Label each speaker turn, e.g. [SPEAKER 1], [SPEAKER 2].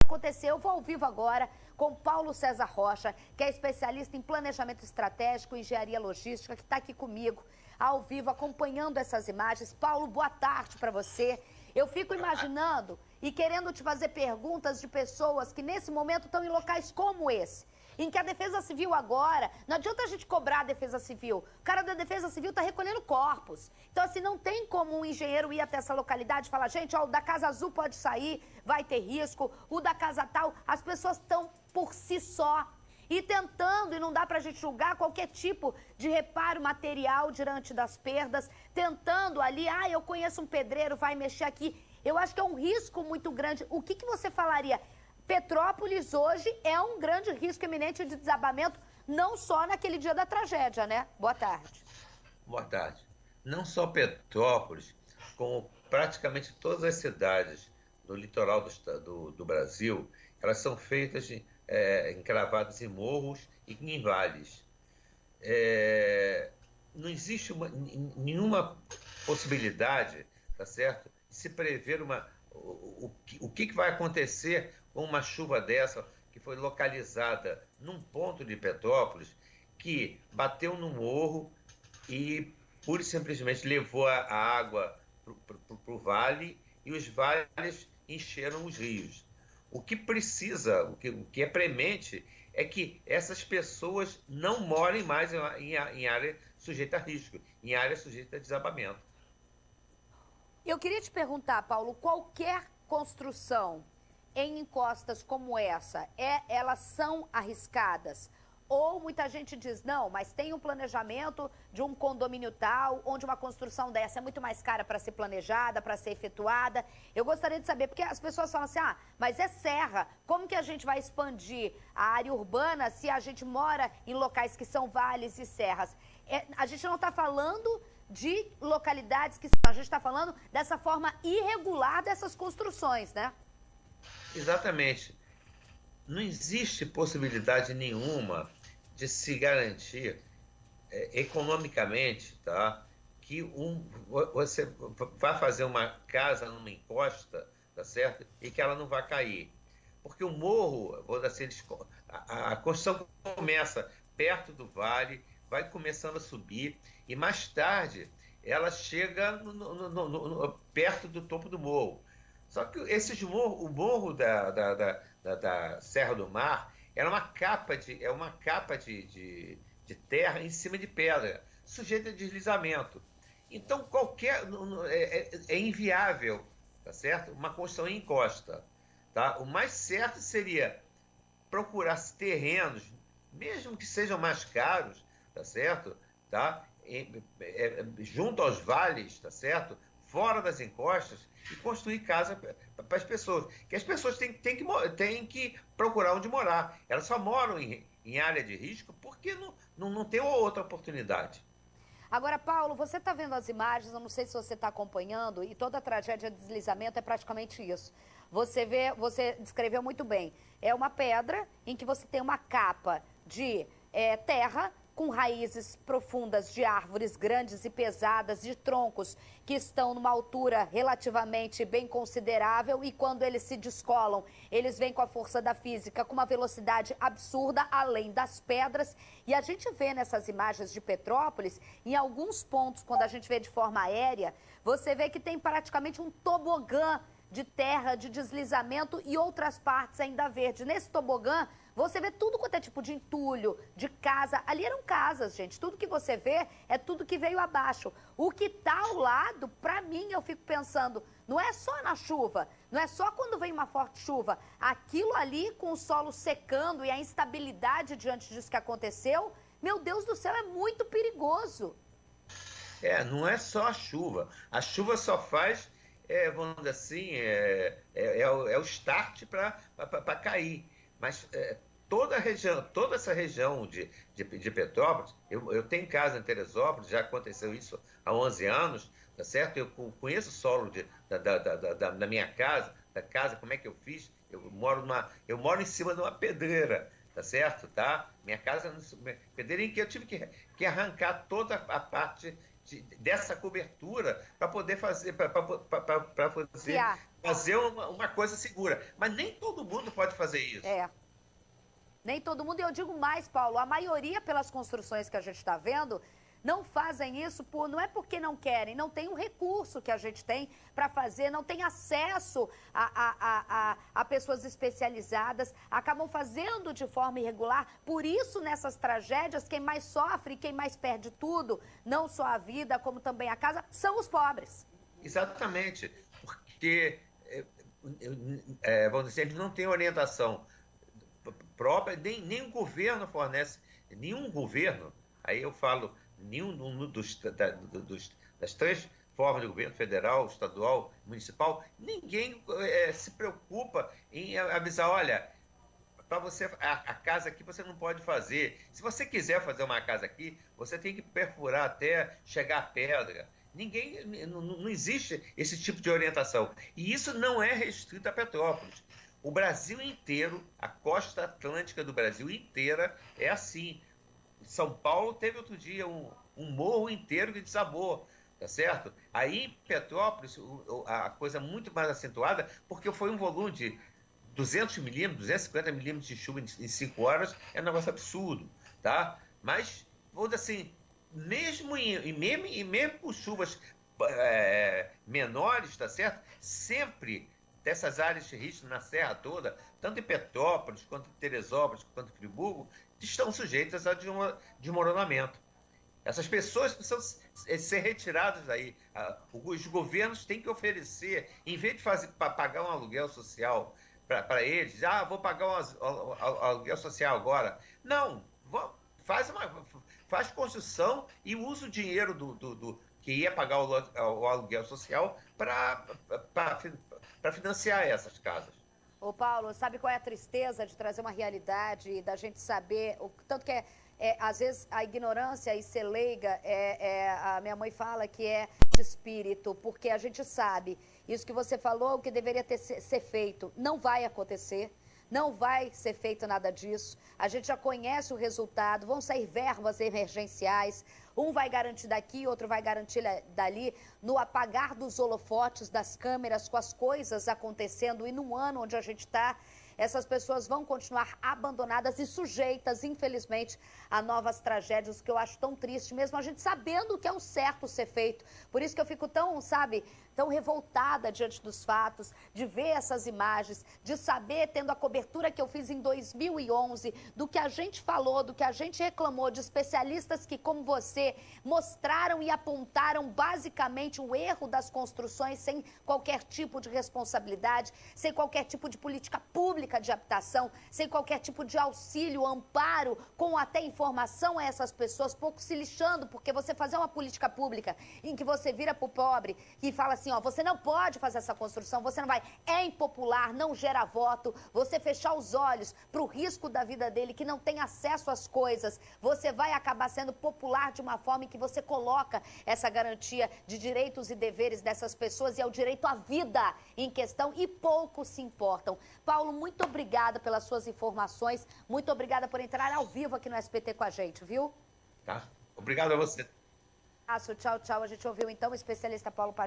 [SPEAKER 1] acontecer. Eu vou ao vivo agora com Paulo César Rocha, que é especialista em planejamento estratégico e engenharia logística, que está aqui comigo, ao vivo, acompanhando essas imagens. Paulo, boa tarde para você. Eu fico imaginando e querendo te fazer perguntas de pessoas que nesse momento estão em locais como esse, em que a Defesa Civil agora, não adianta a gente cobrar a Defesa Civil, o cara da Defesa Civil está recolhendo corpos. Então, assim, não tem como um engenheiro ir até essa localidade e falar, gente, ó, o da Casa Azul pode sair, vai ter risco, o da Casa Tal, as pessoas estão por si só e tentando, e não dá pra gente julgar qualquer tipo de reparo material diante das perdas, tentando ali, eu conheço um pedreiro, vai mexer aqui. Eu acho que é um risco muito grande. O que você falaria? Petrópolis hoje é um grande risco iminente de desabamento, não só naquele dia da tragédia, né? Boa tarde.
[SPEAKER 2] Boa tarde. Não só Petrópolis, como praticamente todas as cidades do litoral do Brasil, elas são feitas encravadas em morros e em vales. Não existe nenhuma possibilidade, tá certo, de se prever o que vai acontecer com uma chuva dessa que foi localizada num ponto de Petrópolis que bateu no morro e pura e simplesmente levou a água para o vale e os vales encheram os rios. O que precisa, o que é premente é que essas pessoas não morem mais em área sujeita a risco, em área sujeita a desabamento.
[SPEAKER 1] Eu queria te perguntar, Paulo, qualquer construção em encostas como essa, elas são arriscadas? Ou muita gente diz, não, mas tem um planejamento de um condomínio tal, onde uma construção dessa é muito mais cara para ser planejada, para ser efetuada. Eu gostaria de saber, porque as pessoas falam assim, mas é serra, como que a gente vai expandir a área urbana se a gente mora em locais que são vales e serras? A gente não está falando de localidades que a gente está falando dessa forma irregular dessas construções, né?
[SPEAKER 2] Exatamente. Não existe possibilidade nenhuma de se garantir economicamente, tá, que você vai fazer uma casa numa encosta, tá certo, e que ela não vai cair. Porque o morro, a construção começa perto do vale, vai começando a subir e mais tarde ela chega perto do topo do morro. Só que o morro da Serra do Mar era uma capa de terra em cima de pedra, sujeita a deslizamento. Então é inviável, tá certo? Uma construção em encosta, tá? O mais certo seria procurar terrenos, mesmo que sejam mais caros, tá certo? Tá? Junto aos vales, tá certo? Fora das encostas e construir casa para as pessoas. Que as pessoas têm que procurar onde morar. Elas só moram em área de risco porque não tem outra oportunidade.
[SPEAKER 1] Agora, Paulo, você está vendo as imagens, eu não sei se você está acompanhando, e toda a tragédia de deslizamento é praticamente isso. Você descreveu muito bem. É uma pedra em que você tem uma capa de terra com raízes profundas de árvores grandes e pesadas, de troncos que estão numa altura relativamente bem considerável e quando eles se descolam, eles vêm com a força da física, com uma velocidade absurda, além das pedras. E a gente vê nessas imagens de Petrópolis, em alguns pontos, quando a gente vê de forma aérea, você vê que tem praticamente um tobogã de terra, de deslizamento e outras partes ainda verde. Nesse tobogã, você vê tudo quanto é tipo de entulho, de casa. Ali eram casas, gente. Tudo que você vê é tudo que veio abaixo. O que está ao lado, para mim, eu fico pensando, não é só na chuva, não é só quando vem uma forte chuva. Aquilo ali com o solo secando e a instabilidade diante disso que aconteceu, meu Deus do céu, é muito perigoso.
[SPEAKER 2] Não é só a chuva. A chuva só faz, vamos dizer assim, o start para cair. Mas toda essa região de Petrópolis, eu tenho casa em Teresópolis, já aconteceu isso há 11 anos, tá certo? Eu conheço o solo da minha casa, como é que eu fiz? Eu moro em cima de uma pedreira, tá certo? Tá? Minha casa é pedreira em que eu tive que arrancar toda a parte dessa cobertura para poder fazer, para fazer uma coisa segura. Mas nem todo mundo pode fazer isso.
[SPEAKER 1] Nem todo mundo, e eu digo mais, Paulo, a maioria pelas construções que a gente está vendo, não fazem isso não é porque não querem, não tem um recurso que a gente tem para fazer, não tem acesso a pessoas especializadas, acabam fazendo de forma irregular. Por isso, nessas tragédias, quem mais sofre, quem mais perde tudo, não só a vida, como também a casa, são os pobres.
[SPEAKER 2] Exatamente, porque, vamos dizer, eles não têm orientação própria, nem o governo fornece, nenhum governo, aí eu falo, nenhum das três formas de governo, federal, estadual, municipal, ninguém se preocupa em avisar, olha, para você, a casa aqui você não pode fazer. Se você quiser fazer uma casa aqui, você tem que perfurar até chegar a pedra. Não existe esse tipo de orientação. E isso não é restrito a Petrópolis. O Brasil inteiro, a costa atlântica do Brasil inteira é assim. São Paulo teve outro dia um morro inteiro que desabou, tá certo? Aí em Petrópolis, a coisa muito mais acentuada, porque foi um volume de 200 milímetros, 250 milímetros de chuva em 5 horas, é um negócio absurdo, tá? Mas, vamos dizer assim, mesmo com chuvas menores, tá certo? Sempre dessas áreas de risco na serra toda, tanto em Petrópolis, quanto em Teresópolis, quanto em Friburgo, estão sujeitas a desmoronamento. Essas pessoas precisam ser retiradas daí. Os governos têm que oferecer, em vez de pagar um aluguel social para eles, vou pagar um aluguel social agora. Não, faz construção e usa o dinheiro que ia pagar o aluguel social para financiar essas casas.
[SPEAKER 1] Ô Paulo, sabe qual é a tristeza de trazer uma realidade, da gente saber, tanto que às vezes a ignorância e ser leiga, a minha mãe fala que é de espírito, porque a gente sabe, isso que você falou, o que deveria ser feito, não vai acontecer. Não vai ser feito nada disso. A gente já conhece o resultado, vão sair verbas emergenciais, um vai garantir daqui, outro vai garantir dali, no apagar dos holofotes das câmeras, com as coisas acontecendo, e no ano onde a gente está, essas pessoas vão continuar abandonadas e sujeitas, infelizmente, a novas tragédias, que eu acho tão triste, mesmo a gente sabendo que é o certo ser feito. Por isso que eu fico tão, tão revoltada diante dos fatos, de ver essas imagens, de saber, tendo a cobertura que eu fiz em 2011, do que a gente falou, do que a gente reclamou, de especialistas que, como você, mostraram e apontaram basicamente o erro das construções sem qualquer tipo de responsabilidade, sem qualquer tipo de política pública de habitação, sem qualquer tipo de auxílio, amparo, com até informação a essas pessoas, pouco se lixando, porque você fazer uma política pública em que você vira pro pobre e fala assim, você não pode fazer essa construção, você não vai, é impopular, não gera voto, você fechar os olhos pro risco da vida dele, que não tem acesso às coisas, você vai acabar sendo popular de uma forma em que você coloca essa garantia de direitos e deveres dessas pessoas e é o direito à vida em questão e poucos se importam. Paulo, muito obrigada pelas suas informações, muito obrigada por entrar ao vivo aqui no SBT com a gente, viu?
[SPEAKER 2] Tá, obrigado a você.
[SPEAKER 1] Tchau, tchau. A gente ouviu então o especialista Paulo